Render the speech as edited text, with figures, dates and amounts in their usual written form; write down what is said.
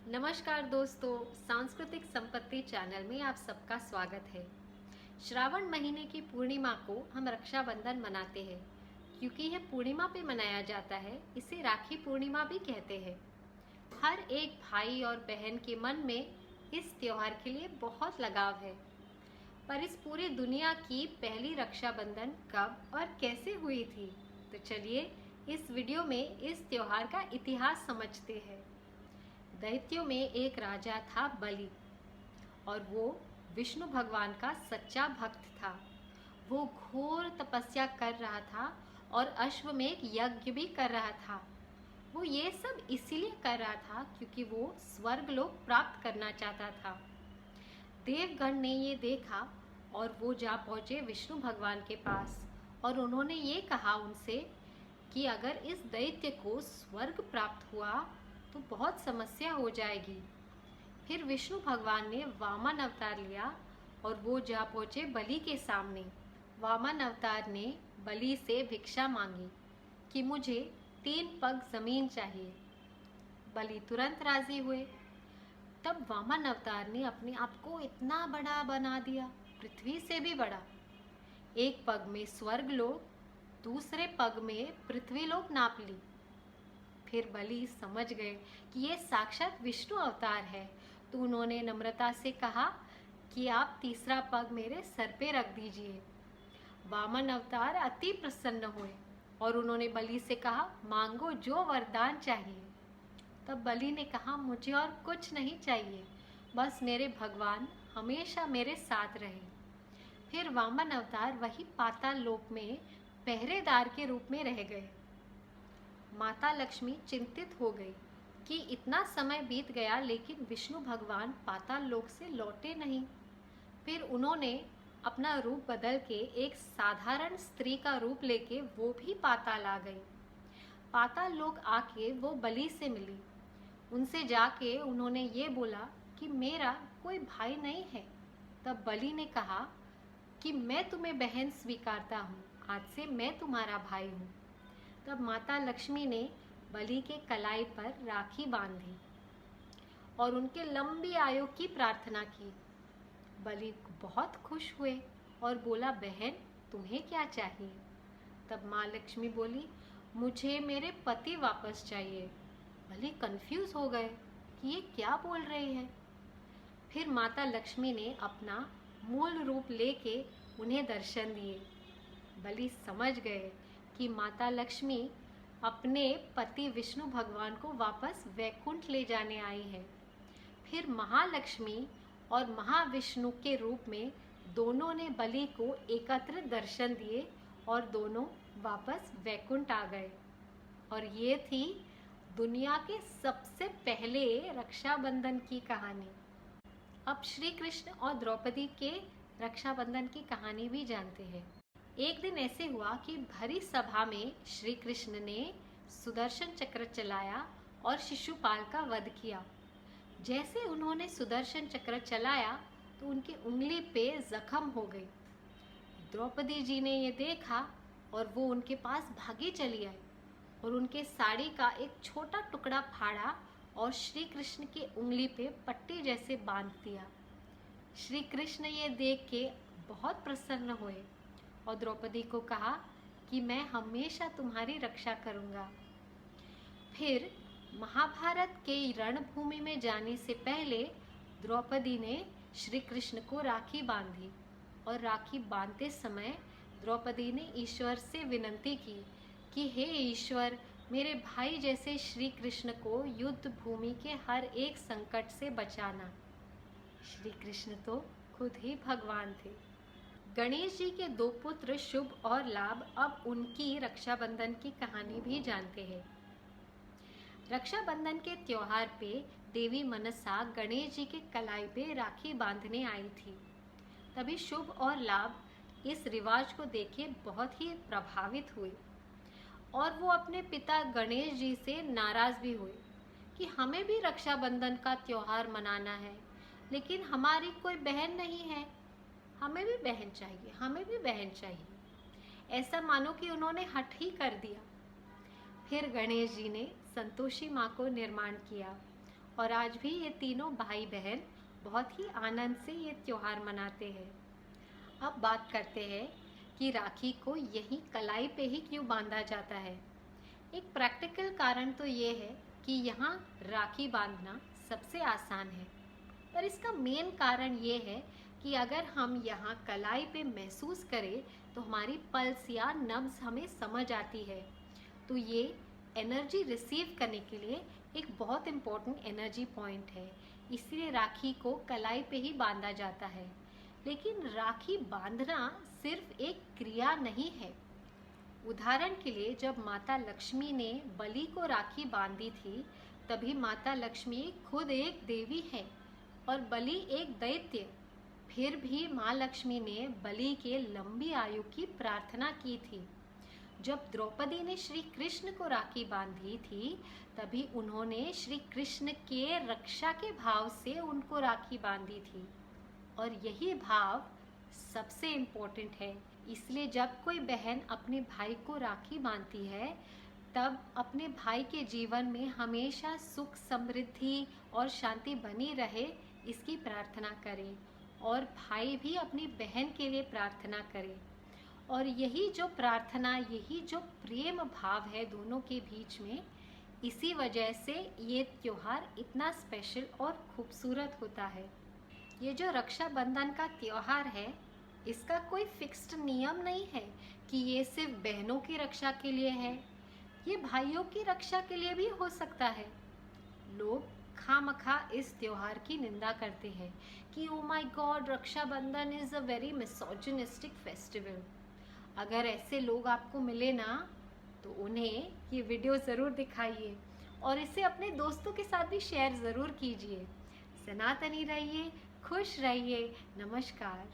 नमस्कार दोस्तों, सांस्कृतिक संपत्ति चैनल में आप सबका स्वागत है। श्रावण महीने की पूर्णिमा को हम रक्षाबंधन मनाते हैं। क्योंकि यह पूर्णिमा पे मनाया जाता है, इसे राखी पूर्णिमा भी कहते हैं। हर एक भाई और बहन के मन में इस त्योहार के लिए बहुत लगाव है। पर इस पूरी दुनिया की पहली रक्षाबंधन कब और कैसे हुई थी? तो चलिए इस वीडियो में इस त्योहार का इतिहास समझते हैं। दैत्यों में एक राजा था बलि, और वो विष्णु भगवान का सच्चा भक्त था। वो घोर तपस्या कर रहा था और अश्वमेध यज्ञ भी कर रहा था। वो ये सब इसीलिए कर रहा था क्योंकि वो स्वर्ग लोक प्राप्त करना चाहता था। देवगण ने ये देखा और वो जा पहुँचे विष्णु भगवान के पास, और उन्होंने ये कहा उनसे कि अगर इस दैत्य को स्वर्ग प्राप्त हुआ तो बहुत समस्या हो जाएगी। फिर विष्णु भगवान ने वामन अवतार लिया और वो जा पहुँचे बलि के सामने। वामन अवतार ने बलि से भिक्षा मांगी कि मुझे 3 पग जमीन चाहिए। बलि तुरंत राजी हुए। तब वामन अवतार ने अपने आप को इतना बड़ा बना दिया, पृथ्वी से भी बड़ा। एक पग में स्वर्ग लोक, दूसरे पग में पृथ्वी लोक नाप ली। फिर बलि समझ गए कि ये साक्षात विष्णु अवतार है, तो उन्होंने नम्रता से कहा कि आप तीसरा पग मेरे सर पे रख दीजिए। वामन अवतार अति प्रसन्न हुए और उन्होंने बलि से कहा, मांगो जो वरदान चाहिए। तब बलि ने कहा, मुझे और कुछ नहीं चाहिए, बस मेरे भगवान हमेशा मेरे साथ रहे। फिर वामन अवतार वही पाताल लोक में पहरेदार के रूप में रह गए। माता लक्ष्मी चिंतित हो गई कि इतना समय बीत गया लेकिन विष्णु भगवान पाताल लोक से लौटे नहीं। फिर उन्होंने अपना रूप बदल के एक साधारण स्त्री का रूप लेके वो भी पाताल आ गई। पाताल लोक आके वो बलि से मिली। उनसे जाके उन्होंने ये बोला कि मेरा कोई भाई नहीं है। तब बलि ने कहा कि मैं तुम्हें बहन स्वीकारता हूँ, आज से मैं तुम्हारा भाई हूँ। तब माता लक्ष्मी ने बलि के कलाई पर राखी बांधी और उनके लंबी आयु की प्रार्थना की। बलि बहुत खुश हुए और बोला, बहन तुम्हें क्या चाहिए? तब माँ लक्ष्मी बोली, मुझे मेरे पति वापस चाहिए। बलि कंफ्यूज हो गए कि ये क्या बोल रहे हैं। फिर माता लक्ष्मी ने अपना मूल रूप लेके उन्हें दर्शन दिए। बलि समझ गए कि माता लक्ष्मी अपने पति विष्णु भगवान को वापस वैकुंठ ले जाने आई है। फिर महालक्ष्मी और महाविष्णु के रूप में दोनों ने बलि को एकत्र दर्शन दिए और दोनों वापस वैकुंठ आ गए। और ये थी दुनिया के सबसे पहले रक्षाबंधन की कहानी। अब श्री कृष्ण और द्रौपदी के रक्षाबंधन की कहानी भी जानते हैं। एक दिन ऐसे हुआ कि भरी सभा में श्री कृष्ण ने सुदर्शन चक्र चलाया और शिशुपाल का वध किया। जैसे उन्होंने सुदर्शन चक्र चलाया तो उनकी उंगली पे जख्म हो गई। द्रौपदी जी ने ये देखा और वो उनके पास भागी चली आई और उनके साड़ी का एक छोटा टुकड़ा फाड़ा और श्री कृष्ण की उंगली पे पट्टी जैसे बांध दिया। श्री कृष्ण ये देख के बहुत प्रसन्न हुए और द्रौपदी को कहा कि मैं हमेशा तुम्हारी रक्षा करूंगा। फिर महाभारत के रणभूमि में जाने से पहले द्रौपदी ने श्री कृष्ण को राखी बांधी और राखी बांधते समय द्रौपदी ने ईश्वर से विनती की कि हे ईश्वर, मेरे भाई जैसे श्री कृष्ण को युद्ध भूमि के हर एक संकट से बचाना। श्री कृष्ण तो खुद ही भगवान थे। गणेश जी के 2 पुत्र शुभ और लाभ, अब उनकी रक्षाबंधन की कहानी भी जानते हैं। रक्षाबंधन के त्योहार पे देवी मनसा गणेश जी के कलाई पे राखी बांधने आई थी। तभी शुभ और लाभ इस रिवाज को देखे बहुत ही प्रभावित हुए और वो अपने पिता गणेश जी से नाराज भी हुए कि हमें भी रक्षाबंधन का त्योहार मनाना है, लेकिन हमारी कोई बहन नहीं है, हमें भी बहन चाहिए, हमें भी बहन चाहिए। ऐसा मानो कि उन्होंने हठ ही कर दिया। फिर गणेश जी ने संतोषी माँ को निर्माण किया और आज भी ये तीनों भाई बहन बहुत ही आनंद से ये त्योहार मनाते हैं। अब बात करते हैं कि राखी को यहीं कलाई पे ही क्यों बांधा जाता है। एक प्रैक्टिकल कारण तो ये है कि यहाँ राखी बांधना सबसे आसान है, पर इसका मेन कारण ये है कि अगर हम यहाँ कलाई पे महसूस करें तो हमारी पल्स या नब्ज हमें समझ आती है। तो ये एनर्जी रिसीव करने के लिए एक बहुत इम्पोर्टेंट एनर्जी पॉइंट है, इसलिए राखी को कलाई पे ही बांधा जाता है। लेकिन राखी बांधना सिर्फ एक क्रिया नहीं है। उदाहरण के लिए जब माता लक्ष्मी ने बलि को राखी बांधी थी, तभी माता लक्ष्मी खुद एक देवी है और बलि एक दैत्य। फिर भी माँ लक्ष्मी ने बलि के लंबी आयु की प्रार्थना की थी। जब द्रौपदी ने श्री कृष्ण को राखी बांधी थी, तभी उन्होंने श्री कृष्ण के रक्षा के भाव से उनको राखी बांधी थी, और यही भाव सबसे इम्पोर्टेंट है। इसलिए जब कोई बहन अपने भाई को राखी बांधती है, तब अपने भाई के जीवन में हमेशा सुख, समृद्धि और शांति बनी रहे, इसकी प्रार्थना करें, और भाई भी अपनी बहन के लिए प्रार्थना करे। और यही जो प्रार्थना, यही जो प्रेम भाव है दोनों के बीच में, इसी वजह से ये त्योहार इतना स्पेशल और खूबसूरत होता है। ये जो रक्षाबंधन का त्योहार है, इसका कोई फिक्स्ड नियम नहीं है कि ये सिर्फ बहनों की रक्षा के लिए है, ये भाइयों की रक्षा के लिए भी हो सकता है। लोग खामखा इस त्योहार की निंदा करते हैं कि oh my god, Rakshabandhan is a very misogynistic festival. अगर ऐसे लोग आपको मिले ना, तो उन्हें ये वीडियो ज़रूर दिखाइए और इसे अपने दोस्तों के साथ भी शेयर ज़रूर कीजिए। सनातनी रहिए, खुश रहिए। नमस्कार।